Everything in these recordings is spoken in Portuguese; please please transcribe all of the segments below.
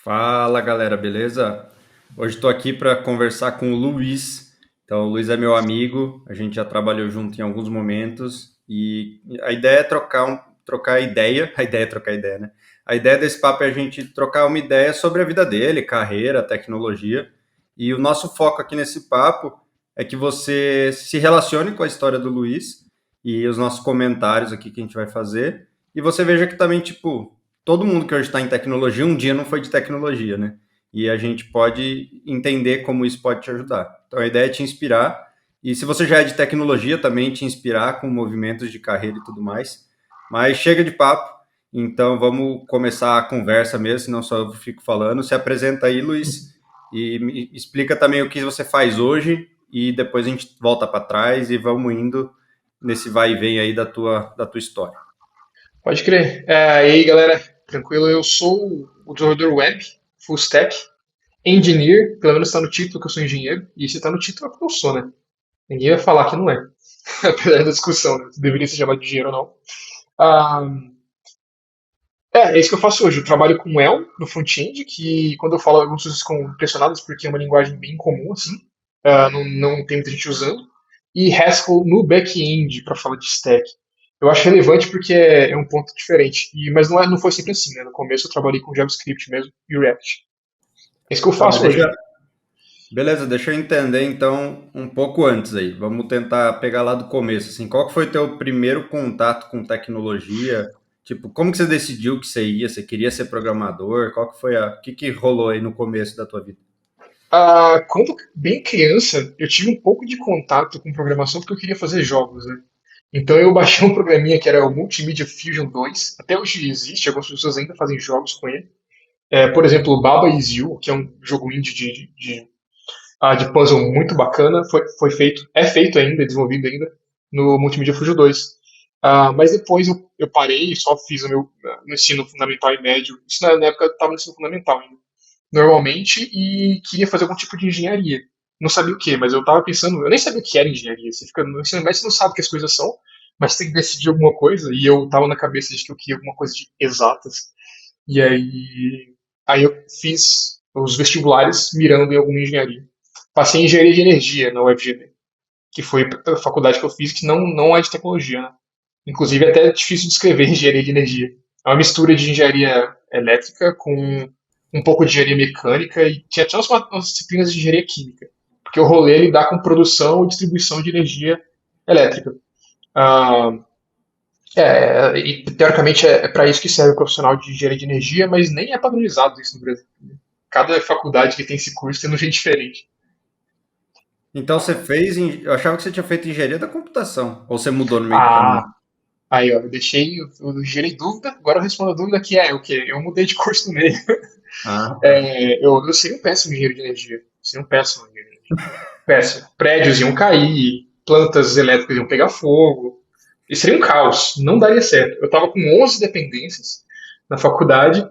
Fala galera, beleza? Hoje estou aqui para conversar com o Luiz. Então, o Luiz é meu amigo, a gente já trabalhou junto em alguns momentos e a ideia é trocar ideia. A ideia é trocar ideia, né? A ideia desse papo é a gente trocar uma ideia sobre a vida dele, carreira, tecnologia. E o nosso foco aqui nesse papo é que você se relacione com a história do Luiz e os nossos comentários aqui que a gente vai fazer. E você veja que também, tipo, todo mundo que hoje está em tecnologia, um dia não foi de tecnologia, né? E a gente pode entender como isso pode te ajudar. Então, a ideia é te inspirar. E se você já é de tecnologia, também te inspirar com movimentos de carreira e tudo mais. Mas chega de papo. Então, vamos começar a conversa mesmo, senão só eu fico falando. Se apresenta aí, Luiz, e me explica também o que você faz hoje. E depois a gente volta para trás e vamos indo nesse vai e vem aí da tua história. Pode crer. E aí, galera, tranquilo? Eu sou o desenvolvedor web, full stack, engineer, pelo menos está no título que eu sou engenheiro, e se está no título é porque eu sou, né? Ninguém vai falar que não é, apesar da discussão, né? Se deveria ser chamado de engenheiro ou não. Ah, é isso que eu faço hoje. Eu trabalho com Elm no front-end, que quando eu falo, algumas pessoas ficam impressionadas porque é uma linguagem bem comum, assim, não tem muita gente usando, e Haskell no back-end, para falar de stack. Eu acho relevante porque é um ponto diferente. Mas não foi sempre assim, né? No começo eu trabalhei com JavaScript mesmo e React. É isso que eu Tá, mas faço hoje. beleza, deixa eu entender então um pouco antes aí. Vamos tentar pegar lá do começo, assim. Qual que foi teu primeiro contato com tecnologia? Tipo, como que você decidiu que você ia? Você queria ser programador? Qual que foi o que que rolou aí no começo da tua vida? Quando bem criança, eu tive um pouco de contato com programação porque eu queria fazer jogos, né? Então eu baixei um programinha que era o Multimedia Fusion 2. Até hoje existe, algumas pessoas ainda fazem jogos com ele. Por exemplo, o Baba Is You, que é um jogo indie de puzzle muito bacana, foi feito, é feito ainda, desenvolvido ainda, no Multimedia Fusion 2. Mas depois eu parei e só fiz o meu no ensino fundamental e médio. Isso na época eu estava no ensino fundamental ainda, normalmente, e queria fazer algum tipo de engenharia. Não sabia o que, mas eu estava pensando, eu nem sabia o que era engenharia. Você fica no ensino médio, você não sabe o que as coisas são, mas tem que decidir alguma coisa, e eu estava na cabeça de que eu queria alguma coisa de exatas. E aí eu fiz os vestibulares mirando em alguma engenharia. Passei em engenharia de energia na UFGD, que foi a faculdade que eu fiz, que não é de tecnologia, né? Inclusive, é até difícil de escrever engenharia de energia. É uma mistura de engenharia elétrica com um pouco de engenharia mecânica e tinha até umas disciplinas de engenharia química, porque o rolê é lidar com produção e distribuição de energia elétrica. Ah, e teoricamente é para isso que serve o profissional de engenharia de energia, mas nem é padronizado isso no Brasil. Cada faculdade que tem esse curso tem um jeito diferente. Então você fez, eu achava que você tinha feito engenharia da computação, ou você mudou no meio do caminho? Ah, aí ó, eu gerei dúvida, agora eu respondo a dúvida que é o quê? Eu mudei de curso no meio. Ah, tá. Eu seria um péssimo engenheiro de energia. Seria um péssimo engenheiro de energia. Péssimo. Prédios iam cair, plantas elétricas iam pegar fogo. Isso seria um caos. Não daria certo. Eu estava com 11 dependências na faculdade.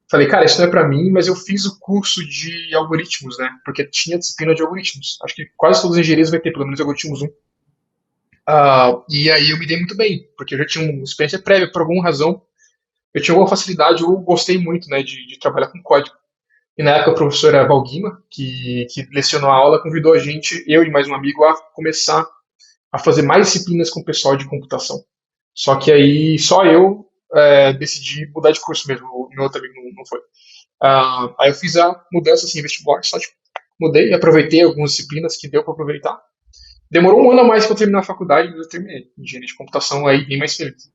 Falei, cara, isso não é para mim, mas eu fiz o curso de algoritmos, né? Porque tinha disciplina de algoritmos. Acho que quase todas as engenharias vai ter, pelo menos algoritmos um. E aí eu me dei muito bem, porque eu já tinha uma experiência prévia, por alguma razão. Eu tinha alguma facilidade, eu gostei muito, né, de trabalhar com código. E na época a professora Valguima, que lecionou a aula, convidou a gente, eu e mais um amigo, a começar a fazer mais disciplinas com o pessoal de computação. Só que aí só eu decidi mudar de curso mesmo, o meu outro amigo não foi. Aí eu fiz a mudança assim, vestibular, só tipo, mudei, aproveitei algumas disciplinas que deu para aproveitar. Demorou um ano a mais para eu terminar a faculdade, mas eu terminei. Engenharia de computação aí bem mais feliz.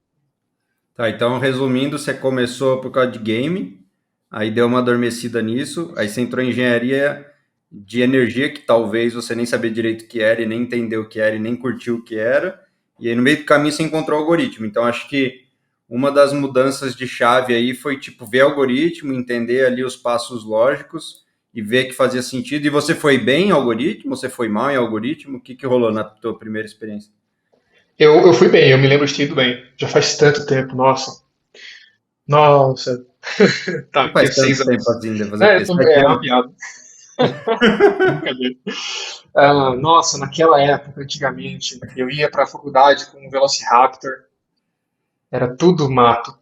Tá, então resumindo, você começou por causa de game, aí deu uma adormecida nisso, aí você entrou em engenharia de energia, que talvez você nem sabia direito o que era, e nem entendeu o que era, e nem curtiu o que era, e aí no meio do caminho você encontrou o algoritmo. Então acho que uma das mudanças de chave aí foi tipo ver algoritmo, entender ali os passos lógicos e ver que fazia sentido. E você foi bem em algoritmo? Você foi mal em algoritmo? O que que rolou na tua primeira experiência? Eu fui bem, eu me lembro de ter ido bem. Já faz tanto tempo, nossa. Nossa. Não Tá, faz tinha tanto 6 anos. tempo assim, deve fazer o quê? É 7 uma anos? piada. Brincadeira. Nossa, naquela época, antigamente, eu ia pra faculdade com um Velociraptor. Era tudo mato.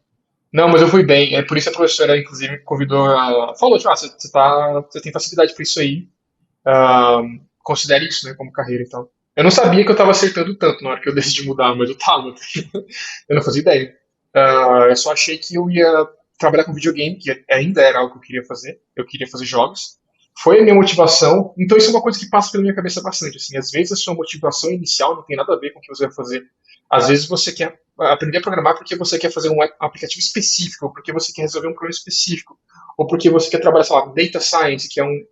Não, mas eu fui bem. É por isso a professora, inclusive, me convidou a... Falou, tipo, você tem facilidade para isso aí. ah, Considere isso, né, como carreira e tal. Eu não sabia que eu tava acertando tanto na hora que eu decidi mudar, mas eu tava. Eu não fazia ideia. Eu só achei que eu ia trabalhar com videogame, que ainda era algo que eu queria fazer. Eu queria fazer jogos. Foi a minha motivação. Então isso é uma coisa que passa pela minha cabeça bastante. Assim, às vezes a sua motivação inicial não tem nada a ver com o que você vai fazer. Às vezes você quer aprender a programar porque você quer fazer um aplicativo específico, ou porque você quer resolver um problema específico, ou porque você quer trabalhar, sei lá, data science, que é um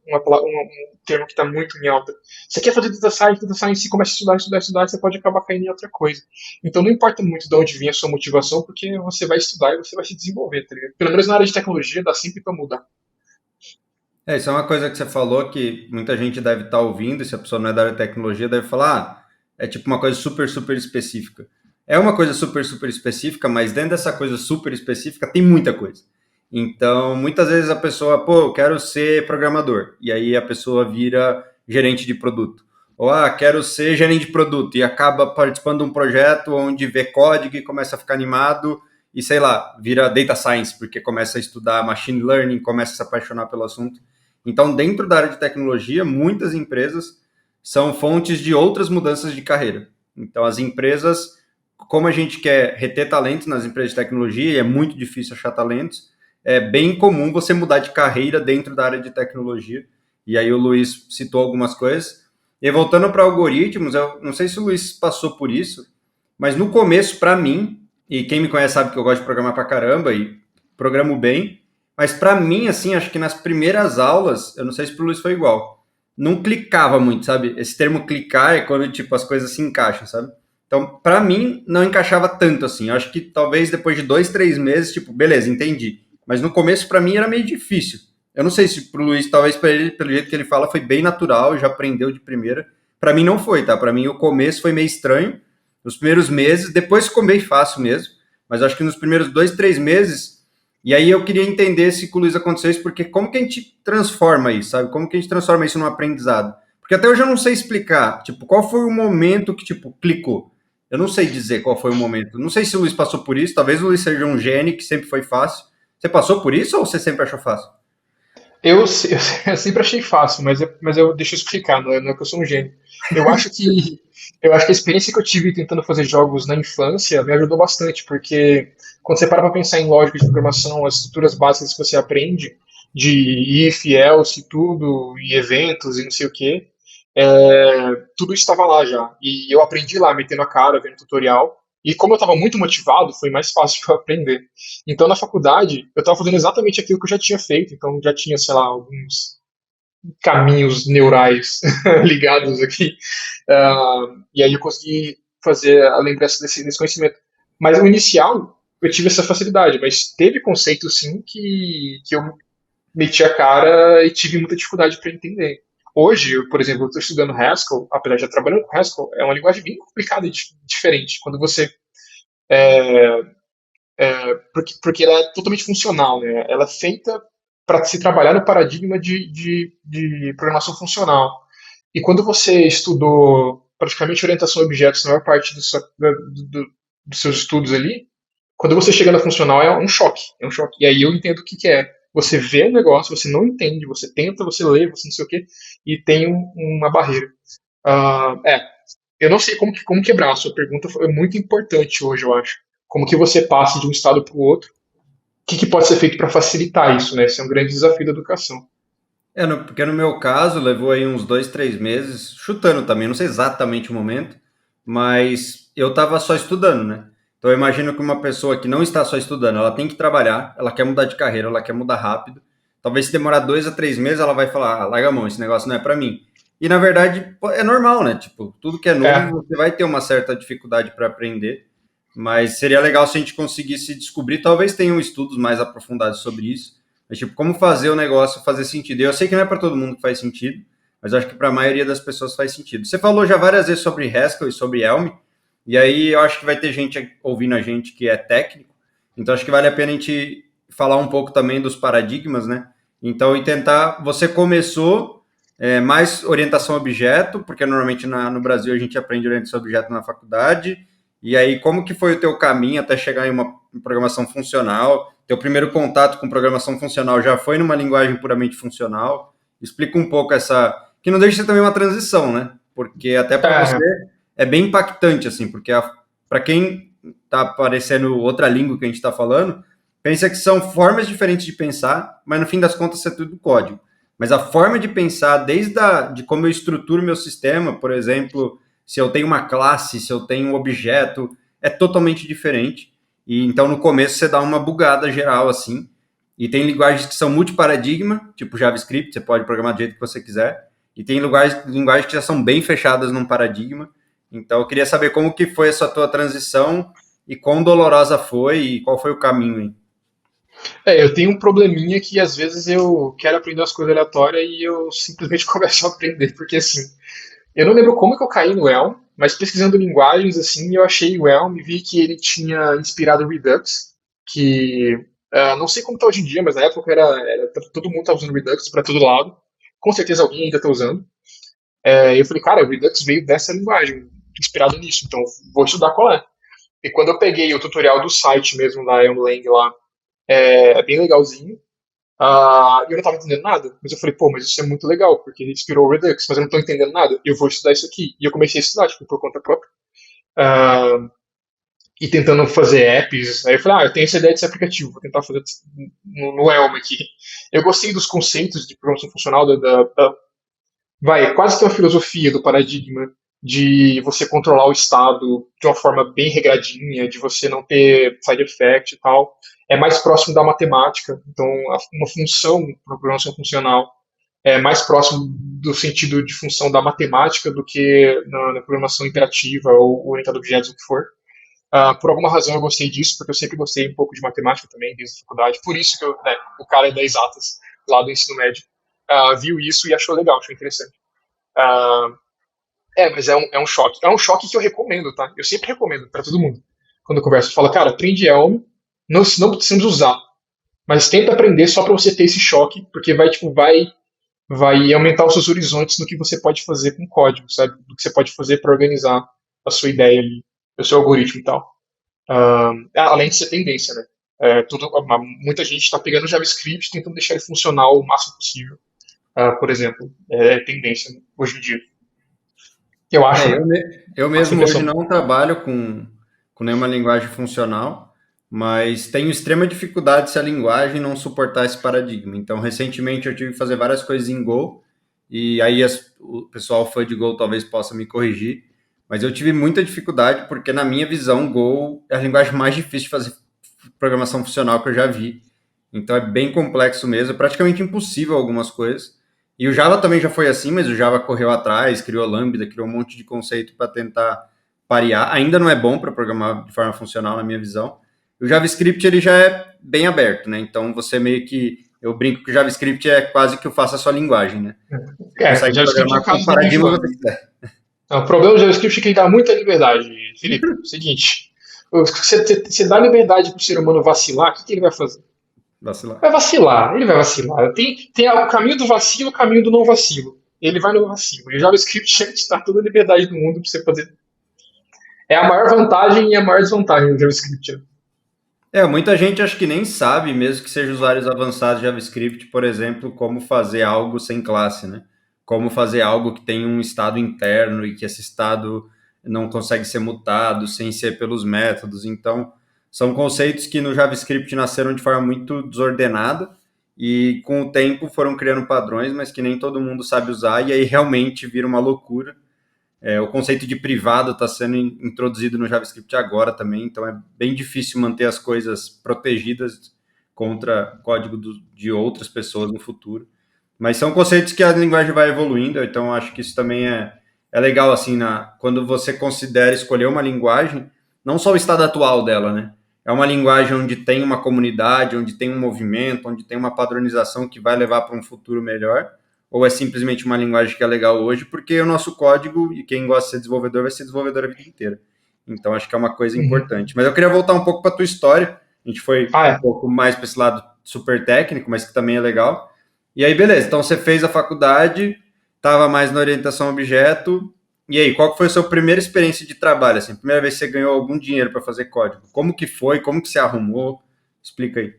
termo que está muito em alta. Você quer fazer data science e começa a estudar, estudar, estudar, você pode acabar caindo em outra coisa. Então não importa muito de onde vem a sua motivação, porque você vai estudar e você vai se desenvolver, tá ligado? Pelo menos na área de tecnologia dá sempre para mudar. Isso é uma coisa que você falou que muita gente deve estar ouvindo, se a pessoa não é da área de tecnologia, deve falar, é tipo uma coisa super, super específica. É uma coisa super, super específica, mas dentro dessa coisa super específica tem muita coisa. Então, muitas vezes a pessoa, pô, eu quero ser programador, e aí a pessoa vira gerente de produto. Ou, quero ser gerente de produto, e acaba participando de um projeto onde vê código e começa a ficar animado, e sei lá, vira data science, porque começa a estudar machine learning, começa a se apaixonar pelo assunto. Então, dentro da área de tecnologia, muitas empresas são fontes de outras mudanças de carreira. Então, as empresas, como a gente quer reter talentos nas empresas de tecnologia, e é muito difícil achar talentos, é bem comum você mudar de carreira dentro da área de tecnologia. E aí o Luiz citou algumas coisas. E voltando para algoritmos, eu não sei se o Luiz passou por isso, mas no começo, para mim, e quem me conhece sabe que eu gosto de programar para caramba e programo bem, mas para mim, assim, acho que nas primeiras aulas, eu não sei se para o Luiz foi igual, não clicava muito, sabe? Esse termo clicar é quando, tipo, as coisas se encaixam, sabe? Então, para mim, não encaixava tanto, assim. Eu acho que talvez depois de 2, 3 meses, tipo, beleza, entendi. Mas no começo, para mim, era meio difícil. Eu não sei se pro Luiz, talvez para ele, pelo jeito que ele fala, foi bem natural, já aprendeu de primeira. Para mim não foi, tá? Para mim o começo foi meio estranho, nos primeiros meses, depois ficou bem fácil mesmo. Mas acho que nos primeiros 2, 3 meses. E aí eu queria entender se com o Luiz aconteceu isso, porque como que a gente transforma isso, sabe? Como que a gente transforma isso num aprendizado? Porque até hoje eu não sei explicar, tipo, qual foi o momento que, tipo, clicou. Eu não sei dizer qual foi o momento. Não sei se o Luiz passou por isso, talvez o Luiz seja um gênio que sempre foi fácil. Você passou por isso ou você sempre achou fácil? Eu sempre achei fácil, mas eu deixa eu explicar, não é que eu sou um gênio. Eu acho que eu acho que a experiência que eu tive tentando fazer jogos na infância me ajudou bastante, porque quando você para pensar em lógica de programação, as estruturas básicas que você aprende de if, else, e tudo, e eventos e não sei o que, tudo isso estava lá já. E eu aprendi lá, metendo a cara, vendo tutorial. E como eu estava muito motivado, foi mais fácil para eu aprender. Então, na faculdade, eu estava fazendo exatamente aquilo que eu já tinha feito. Então, já tinha, sei lá, alguns caminhos neurais ligados aqui. E aí eu consegui fazer a lembrança desse conhecimento. Mas o inicial, eu tive essa facilidade. Mas teve conceito, sim, que eu meti a cara e tive muita dificuldade para entender. Hoje, por exemplo, eu estou estudando Haskell, apesar de já trabalhando com Haskell, é uma linguagem bem complicada e diferente. Quando você porque ela é totalmente funcional, né? Ela é feita para se trabalhar no paradigma de programação funcional. E quando você estudou praticamente orientação a objetos na maior parte dos seus estudos ali, quando você chega na funcional é um choque, é um choque. E aí eu entendo o que, que é. Você vê o negócio, você não entende, você tenta, você lê, você não sei o quê, e tem uma barreira. Ah, eu não sei como quebrar. A sua pergunta é muito importante hoje, eu acho. Como que você passa de um estado para o outro? O que, que pode ser feito para facilitar isso, né? Esse é um grande desafio da educação. Porque no meu caso levou aí uns 2, 3 meses, chutando também, não sei exatamente o momento, mas eu estava só estudando, né? Então eu imagino que uma pessoa que não está só estudando, ela tem que trabalhar, ela quer mudar de carreira, ela quer mudar rápido. Talvez se demorar 2 a 3 meses, ela vai falar, larga a mão, esse negócio não é para mim. E na verdade pô, é normal, né? Tipo, tudo que é novo, É, você vai ter uma certa dificuldade para aprender, mas seria legal se a gente conseguisse descobrir, talvez tenham estudos mais aprofundados sobre isso, mas, tipo, como fazer o negócio fazer sentido. E eu sei que não é para todo mundo que faz sentido, mas eu acho que para a maioria das pessoas faz sentido. Você falou já várias vezes sobre Haskell e sobre Elm, e aí eu acho que vai ter gente ouvindo a gente que é técnico, então acho que vale a pena a gente falar um pouco também dos paradigmas, né? Então, e tentar. Você começou mais orientação a objeto, porque normalmente no Brasil a gente aprende orientação a objeto na faculdade, e aí como que foi o teu caminho até chegar em uma em programação funcional? Teu primeiro contato com programação funcional já foi numa linguagem puramente funcional? Explica um pouco essa... Que não deixa de ser também uma transição, né? Porque até para você É, é bem impactante, assim, porque para quem está parecendo outra língua que a gente está falando, pensa que são formas diferentes de pensar, mas no fim das contas é tudo código. Mas a forma de pensar, de como eu estruturo meu sistema, por exemplo, se eu tenho uma classe, se eu tenho um objeto, é totalmente diferente. E então no começo você dá uma bugada geral assim. E tem linguagens que são multiparadigma, tipo JavaScript, você pode programar do jeito que você quiser. E tem linguagens que já são bem fechadas num paradigma. Então eu queria saber como que foi essa tua transição e quão dolorosa foi e qual foi o caminho. Hein? eu tenho um probleminha que às vezes eu quero aprender umas coisas aleatórias e eu simplesmente começo a aprender, porque assim, eu não lembro como que eu caí no Elm, mas pesquisando linguagens assim, eu achei o Elm e vi que ele tinha inspirado o Redux, que não sei como está hoje em dia, mas na época todo mundo estava usando Redux para todo lado. Com certeza alguém ainda está usando. Eu falei, cara, o Redux veio dessa linguagem, inspirado nisso, então vou estudar qual é. E quando eu peguei o tutorial do site mesmo da Elmlang lá, é bem legalzinho. Eu não estava entendendo nada, mas eu falei, pô, mas isso é muito legal, porque ele inspirou o Redux, mas eu não estou entendendo nada, eu vou estudar isso aqui. E eu comecei a estudar, tipo, por conta própria. Ah, e tentando fazer apps. Aí eu falei, eu tenho essa ideia desse aplicativo, vou tentar fazer no Elm aqui. Eu gostei dos conceitos de programação funcional, vai, quase que uma filosofia do paradigma de você controlar o estado de uma forma bem regradinha, de você não ter side effect e tal. É mais próximo da matemática. Então, uma função, uma programação funcional, é mais próximo do sentido de função da matemática do que na programação imperativa ou orientada a objetos, o que for. Por alguma razão eu gostei disso, porque eu sempre gostei um pouco de matemática também, desde a faculdade. Por isso que o cara é da exatas, lá do ensino médio, viu isso e achou legal, achou interessante. Ah, mas é um choque. É um choque que eu recomendo, tá? Eu sempre recomendo para todo mundo. Quando eu converso, fala, cara, aprende Elm, não precisamos usar, mas tenta aprender só para você ter esse choque, porque vai aumentar os seus horizontes no que você pode fazer com código, sabe? Do que você pode fazer para organizar a sua ideia ali, o seu algoritmo e tal. Além de ser tendência, né? Muita gente está pegando o JavaScript e tentando deixar ele funcionar o máximo possível. Por exemplo, é tendência hoje em dia. Eu acho, É, né? eu Passa a mesmo hoje impressão. não trabalho com nenhuma linguagem funcional, mas tenho extrema dificuldade se a linguagem não suportar esse paradigma. Então, recentemente eu tive que fazer várias coisas em Go, e aí o pessoal fã de Go talvez possa me corrigir, mas eu tive muita dificuldade porque, na minha visão, Go é a linguagem mais difícil de fazer programação funcional que eu já vi. Então, é bem complexo mesmo, é praticamente impossível algumas coisas. E o Java também já foi assim, mas o Java correu atrás, criou Lambda, criou um monte de conceito para tentar parear. Ainda não é bom para programar de forma funcional, na minha visão. O JavaScript ele já é bem aberto, né? Então você meio que. Eu brinco que o JavaScript é quase que o faça a sua linguagem, né? Você consegue JavaScript é o programar com o caso da minha paradigma que Joana. você quiser. O problema do JavaScript é que ele dá muita liberdade, Felipe. Seguinte, você dá liberdade para o ser humano vacilar, o que ele vai fazer? Vacilar. Vai vacilar, ele vai vacilar. Tem o caminho do vacilo e o caminho do não vacilo. Ele vai no vacilo. E o JavaScript te dá toda a liberdade do mundo para você fazer. É a maior vantagem e a maior desvantagem do JavaScript. Né? Muita gente acho que nem sabe, mesmo que sejam usuários avançados de JavaScript, por exemplo, como fazer algo sem classe, né? Como fazer algo que tem um estado interno e que esse estado não consegue ser mutado sem ser pelos métodos. Então, são conceitos que no JavaScript nasceram de forma muito desordenada e com o tempo foram criando padrões, mas que nem todo mundo sabe usar e aí realmente vira uma loucura. O conceito de privado está sendo introduzido no JavaScript agora também, então é bem difícil manter as coisas protegidas contra código de outras pessoas no futuro. Mas são conceitos que a linguagem vai evoluindo, então acho que isso também é legal, assim, quando você considera escolher uma linguagem, não só o estado atual dela, né? É uma linguagem onde tem uma comunidade, onde tem um movimento, onde tem uma padronização que vai levar para um futuro melhor, ou é simplesmente uma linguagem que é legal hoje, porque o nosso código, e quem gosta de ser desenvolvedor, vai ser desenvolvedor a vida inteira. Então, acho que é uma coisa Uhum. importante. Mas eu queria voltar um pouco para a tua história. A gente foi um É. pouco mais para esse lado super técnico, mas que também é legal. E aí, beleza. Então, você fez a faculdade, estava mais na orientação a objeto, E aí, qual que foi a sua primeira experiência de trabalho? Assim, primeira vez que você ganhou algum dinheiro para fazer código? Como que foi? Como que você arrumou? Explica aí.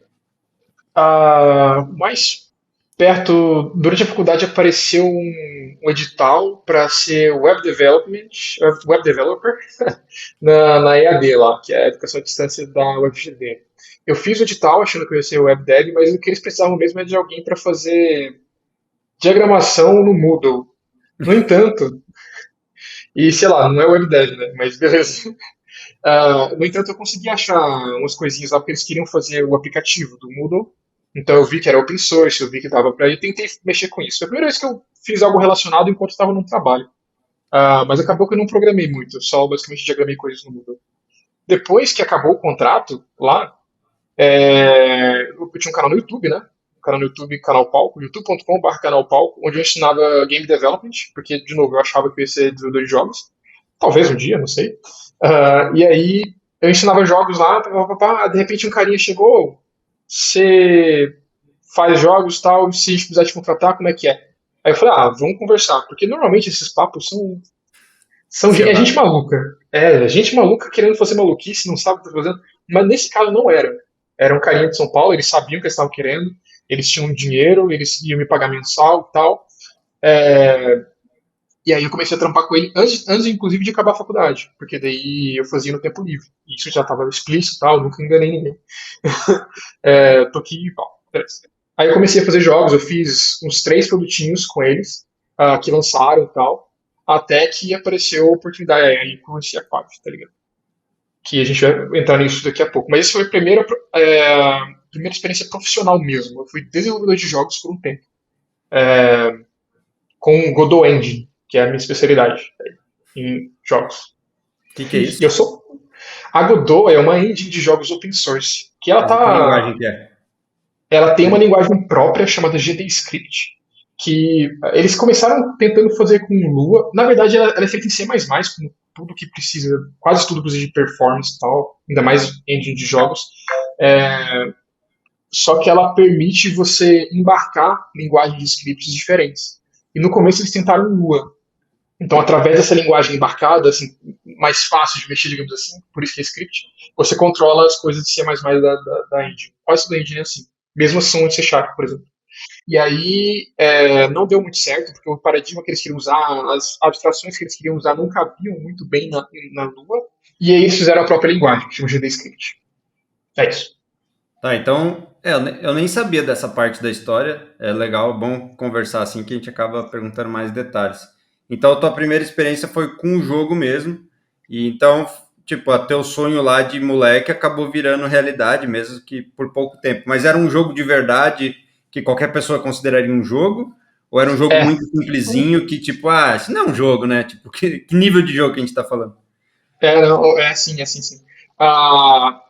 Mais perto, durante a faculdade apareceu um edital para ser web developer na EAD lá, que é a Educação à Distância da UFGD. Eu fiz o edital achando que eu ia ser web dev, mas o que eles precisavam mesmo é de alguém para fazer diagramação no Moodle. No entanto, e sei lá, não é web dev, né? Mas beleza. No entanto, eu consegui achar umas coisinhas lá porque eles queriam fazer o aplicativo do Moodle. Então eu vi que era open source, eu vi que dava para ir, tentei mexer com isso. Foi a primeira vez que eu fiz algo relacionado enquanto estava num trabalho. Mas acabou que eu não programei muito, eu só basicamente diagramei coisas no Moodle. Depois que acabou o contrato lá, eu tinha um canal no YouTube, né? Um canal no YouTube, Canal Palco, youtube.com.br Canal Palco, onde eu ensinava game development, porque, de novo, eu achava que eu ia ser desenvolvedor de jogos. Talvez um dia, não sei. E aí eu ensinava jogos lá, de repente um carinha chegou, você faz jogos tal, se a gente precisar te contratar, como é que é? Aí eu falei, vamos conversar, porque normalmente esses papos Sei é gente lá. maluca. É, gente maluca querendo fazer maluquice, não sabe o que tá fazendo. Mas nesse caso não era. Era um carinha de São Paulo, eles sabiam o que eles estavam querendo, eles tinham dinheiro, eles iam me pagar mensal e tal. É, e aí eu comecei a trampar com ele antes inclusive de acabar a faculdade, porque daí eu fazia no tempo livre. Isso já estava explícito e tal, nunca enganei ninguém. Tô aqui e tal. Aí eu comecei a fazer jogos, eu fiz uns 3 produtinhos com eles, que lançaram e tal, até que apareceu a oportunidade, aí conheci a Quad, tá ligado? Que a gente vai entrar nisso daqui a pouco. Mas essa foi a primeira experiência profissional mesmo. Eu fui desenvolvedor de jogos por um tempo, com Godot Engine, que é a minha especialidade em jogos. Que é E eu isso? sou. A Godot é uma engine de jogos open source, que ela Que tá. linguagem que é? Ela tem uma linguagem própria chamada GDScript, que eles começaram tentando fazer com Lua. Na verdade, ela é feita em C++, com tudo que precisa, quase tudo precisa de performance e tal, ainda mais engine de jogos. É, Só que ela permite você embarcar linguagens de scripts diferentes. E no começo eles tentaram Lua. Então, através dessa linguagem embarcada, assim, mais fácil de mexer, digamos assim, por isso que é script, você controla as coisas de C++ da engine. Quase toda engine é assim. Mesmo assim, de C Sharp, por exemplo. E aí, não deu muito certo, porque o paradigma que eles queriam usar, as abstrações que eles queriam usar não cabiam muito bem na Lua. E aí eles fizeram a própria linguagem, que chama GDScript. É isso. Tá, então, eu nem sabia dessa parte da história. É legal, bom conversar assim que a gente acaba perguntando mais detalhes. Então, a tua primeira experiência foi com o jogo mesmo. E então, tipo, a teu sonho lá de moleque acabou virando realidade, mesmo que por pouco tempo. Mas era um jogo de verdade que qualquer pessoa consideraria um jogo? Ou era um jogo É, muito simplesinho que, tipo, isso não é um jogo, né? Tipo, que nível de jogo que a gente tá falando? não, é assim, é assim, sim.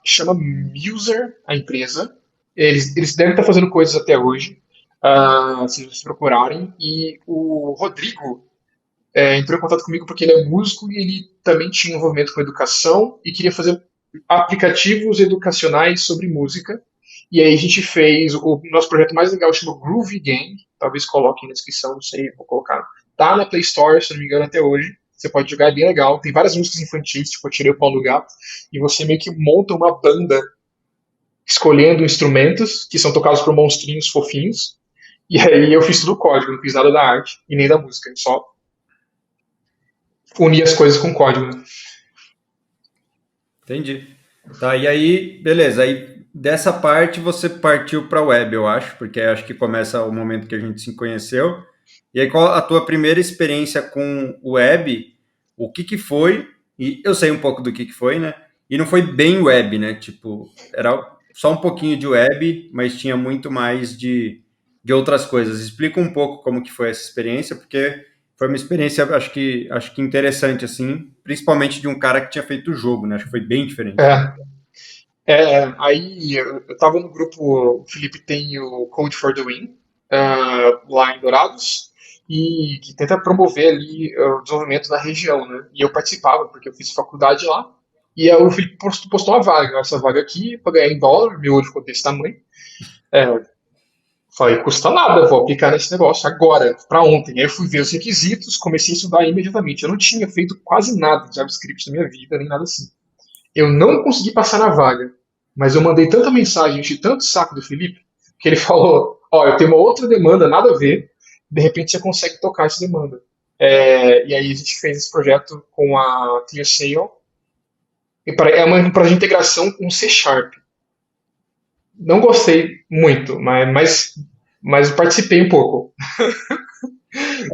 Chama Muser a empresa. Eles devem estar fazendo coisas até hoje, se vocês procurarem. E o Rodrigo entrou em contato comigo porque ele é músico e ele também tinha envolvimento com educação e queria fazer aplicativos educacionais sobre música. E aí a gente fez o nosso projeto mais legal, chama Groovy Gang. Talvez coloquem na descrição, não sei, vou colocar. Tá na Play Store, se não me engano, até hoje. Você pode jogar, é bem legal. Tem várias músicas infantis, tipo Eu Tirei o Pau do Gato. E você meio que monta uma banda escolhendo instrumentos que são tocados por monstrinhos fofinhos. E aí eu fiz tudo o código, não fiz nada da arte e nem da música. Só uni as coisas com código, né? Entendi. Tá, e aí, beleza. Aí dessa parte você partiu para a web, eu acho, porque acho que começa o momento que a gente se conheceu. E aí, qual a tua primeira experiência com web? O que que foi? E eu sei um pouco do que foi, né? E não foi bem web, né? Tipo, era só um pouquinho de web, mas tinha muito mais de outras coisas. Explica um pouco como que foi essa experiência, porque foi uma experiência, acho que interessante, assim, principalmente de um cara que tinha feito o jogo, né? Acho que foi bem diferente. É, aí eu tava no grupo, o Felipe tem o Code for the Win, lá em Dourados, e que tenta promover ali o desenvolvimento na região, né? E eu participava, porque eu fiz faculdade lá, e aí o Felipe postou uma vaga, essa vaga aqui, pra ganhar em dólar, meu olho ficou desse tamanho. É, Falei, custa nada, vou aplicar nesse negócio agora, para ontem. Aí eu fui ver os requisitos, comecei a estudar imediatamente. Eu não tinha feito quase nada de JavaScript na minha vida, nem nada assim. Eu não consegui passar na vaga, mas eu mandei tanta mensagem, enchi tanto saco do Felipe, que ele falou: Ó, eu tenho uma outra demanda, nada a ver, de repente você consegue tocar essa demanda. E aí a gente fez esse projeto com a ClearSale, é uma projeto de integração com C Sharp. Não gostei muito, mas participei um pouco.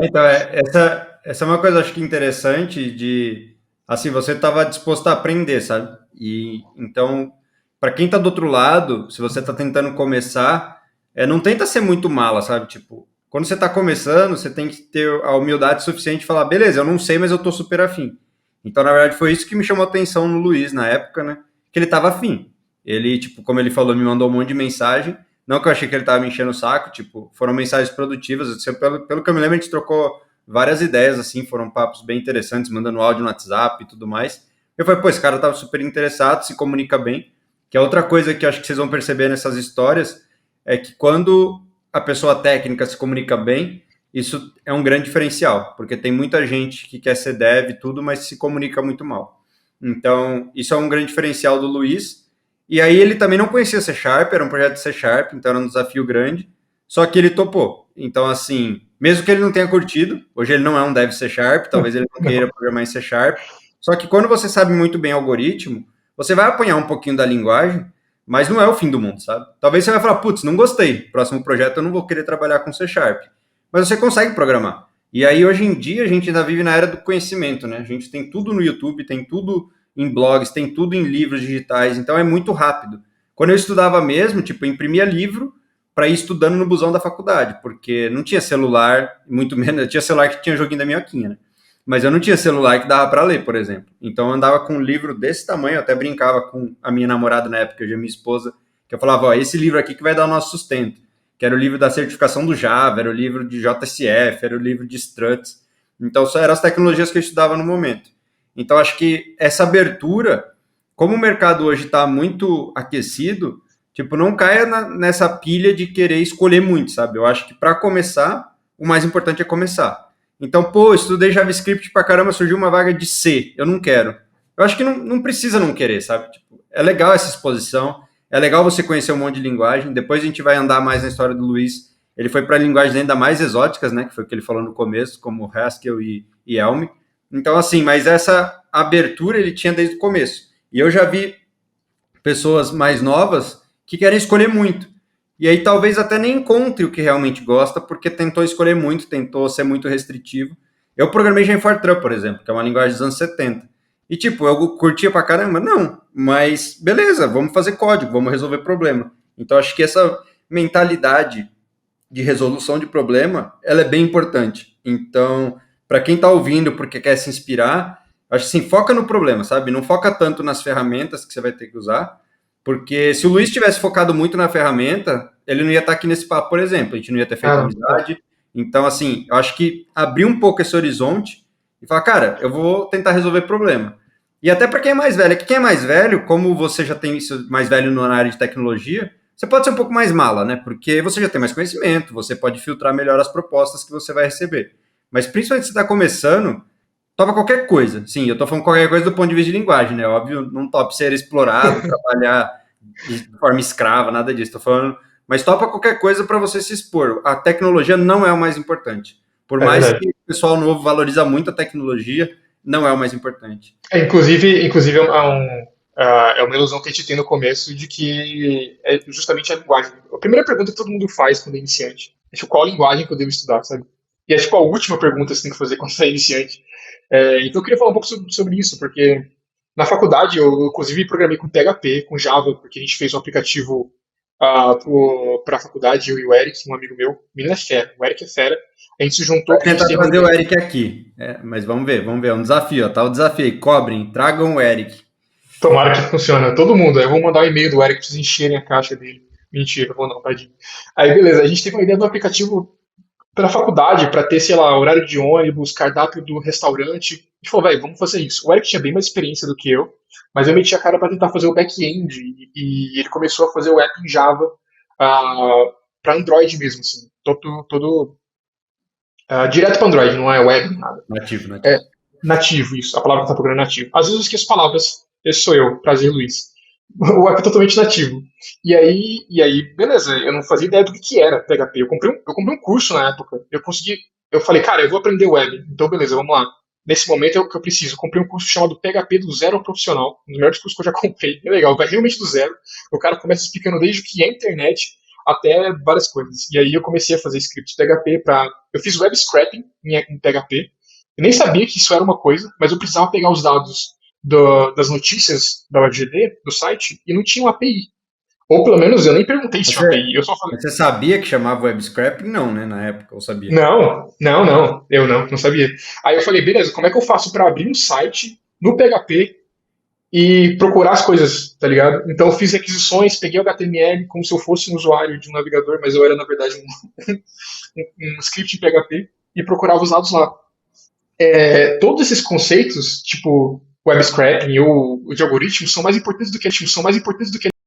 Então, essa é uma coisa, acho que interessante de, assim, você estava disposto a aprender, sabe? E, então, para quem está do outro lado, se você está tentando começar, não tenta ser muito mala, sabe? Tipo, quando você está começando, você tem que ter a humildade suficiente de falar, beleza, eu não sei, mas eu tô super afim. Então, na verdade, foi isso que me chamou a atenção no Luiz na época, né? Que ele estava afim. Ele, tipo, como ele falou, me mandou um monte de mensagem. Não que eu achei que ele estava me enchendo o saco, tipo, foram mensagens produtivas. Assim, pelo que eu me lembro, a gente trocou várias ideias, assim, foram papos bem interessantes, mandando áudio no WhatsApp e tudo mais. Eu falei, pô, esse cara tava super interessado, se comunica bem. Que é outra coisa que eu acho que vocês vão perceber nessas histórias, é que quando a pessoa técnica se comunica bem, isso é um grande diferencial, porque tem muita gente que quer ser dev e tudo, mas se comunica muito mal. Então, isso é um grande diferencial do Luiz. E aí ele também não conhecia C Sharp, era um projeto de C Sharp, então era um desafio grande, só que ele topou. Então, assim, mesmo que ele não tenha curtido, hoje ele não é um dev C Sharp, talvez ele não queira Não. programar em C Sharp, só que quando você sabe muito bem algoritmo, você vai apanhar um pouquinho da linguagem, mas não é o fim do mundo, sabe? Talvez você vai falar, putz, não gostei, próximo projeto eu não vou querer trabalhar com C Sharp, mas você consegue programar. E aí, hoje em dia, a gente ainda vive na era do conhecimento, né? A gente tem tudo no YouTube, tem tudo em blogs, tem tudo em livros digitais, então é muito rápido. Quando eu estudava mesmo, tipo, eu imprimia livro para ir estudando no busão da faculdade, porque não tinha celular, muito menos, eu tinha celular que tinha joguinho da minhoquinha, né? Mas eu não tinha celular que dava para ler, por exemplo. Então eu andava com um livro desse tamanho, eu até brincava com a minha namorada na época, hoje é minha esposa, que eu falava, ó, esse livro aqui que vai dar o nosso sustento, que era o livro da certificação do Java, era o livro de JSF, era o livro de struts. Então só eram as tecnologias que eu estudava no momento. Então, acho que essa abertura, como o mercado hoje está muito aquecido, tipo, não caia nessa pilha de querer escolher muito, sabe? Eu acho que para começar, o mais importante é começar. Então, pô, estudei JavaScript pra caramba, surgiu uma vaga de C, eu não quero. Eu acho que não precisa não querer, sabe? Tipo, é legal essa exposição, é legal você conhecer um monte de linguagem. Depois a gente vai andar mais na história do Luiz. Ele foi para linguagens ainda mais exóticas, né? Que foi o que ele falou no começo, como Haskell e Elm. Então, assim, mas essa abertura ele tinha desde o começo. E eu já vi pessoas mais novas que querem escolher muito. E aí talvez até nem encontre o que realmente gosta, porque tentou escolher muito, tentou ser muito restritivo. Eu programei já em Fortran, por exemplo, que é uma linguagem dos anos 70. E tipo, eu curtia pra caramba? Não. Mas beleza, vamos fazer código, vamos resolver problema. Então acho que essa mentalidade de resolução de problema, ela é bem importante. Então, para quem está ouvindo porque quer se inspirar, acho assim, foca no problema, sabe? Não foca tanto nas ferramentas que você vai ter que usar, porque se o Luiz tivesse focado muito na ferramenta, ele não ia estar aqui nesse papo, por exemplo, a gente não ia ter feito Ah, amizade. Então, assim, eu acho que abrir um pouco esse horizonte e falar, cara, eu vou tentar resolver problema. E até para quem é mais velho, é que quem é mais velho, como você já tem isso mais velho na área de tecnologia, você pode ser um pouco mais mala, né? Porque você já tem mais conhecimento, você pode filtrar melhor as propostas que você vai receber. Mas principalmente se você está começando, topa qualquer coisa. Sim, eu estou falando qualquer coisa do ponto de vista de linguagem, né? Óbvio, não top ser explorado, trabalhar de forma escrava, nada disso. Estou falando, mas topa qualquer coisa para você se expor. A tecnologia não é o mais importante. Por é mais verdade. que o pessoal novo valoriza muito a tecnologia, não é o mais importante. Inclusive é uma ilusão que a gente tem no começo de que é justamente a linguagem. A primeira pergunta que todo mundo faz quando é iniciante é tipo, qual linguagem que eu devo estudar, sabe? E é tipo a última pergunta que você tem que fazer quando você é iniciante. Então eu queria falar um pouco sobre isso, porque na faculdade eu inclusive programei com PHP, com Java, porque a gente fez um aplicativo para a faculdade, eu e o Eric, um amigo meu. O menino é fera, o Eric é fera. A gente se juntou Vai porque a gente tentar teve uma trazer o ideia. Eric aqui. Mas vamos ver. É um desafio, ó, tá o desafio aí. Cobrem, tragam o Eric. Tomara que funcione. Todo mundo. Aí eu vou mandar um e-mail do Eric pra vocês encherem a caixa dele. Mentira, vou não, tadinho. Aí beleza, a gente teve uma ideia do aplicativo pela faculdade para ter, sei lá, horário de ônibus, cardápio do restaurante. A gente falou, velho, vamos fazer isso. O Eric tinha bem mais experiência do que eu, mas eu meti a cara para tentar fazer o back-end e ele começou a fazer o app em Java. para Android mesmo, assim, direto para Android, não é web, nada. Nativo, nativo. É nativo, isso, a palavra que tá procurando é nativo. Às vezes eu esqueço palavras, esse sou eu, prazer, Luiz. O app é totalmente nativo. E aí, beleza, eu não fazia ideia do que era PHP. Eu comprei um curso na época. Eu falei, cara, eu vou aprender web. Então, beleza, vamos lá. Nesse momento é o que eu preciso. Eu comprei um curso chamado PHP do zero ao profissional. Um dos melhores cursos que eu já comprei. É legal, vai realmente do zero. O cara começa explicando desde o que é internet até várias coisas. E aí eu comecei a fazer script PHP para. Eu fiz web scraping em PHP. Eu nem sabia que isso era uma coisa, mas eu precisava pegar os dados das notícias da UFGD, do site, e não tinha uma API. Ou pelo menos eu nem perguntei se tinha uma Você, API. Eu só falei, você sabia que chamava web scraping? Não, né? Na época, eu sabia. não, não, não, eu não sabia. Aí eu falei, beleza, como é que eu faço para abrir um site no PHP e procurar as coisas, tá ligado? Então eu fiz requisições, peguei o HTML como se eu fosse um usuário de um navegador, mas eu era na verdade um script em PHP e procurava os dados lá. Todos esses conceitos, tipo web scraping ou de algoritmos, são mais importantes do que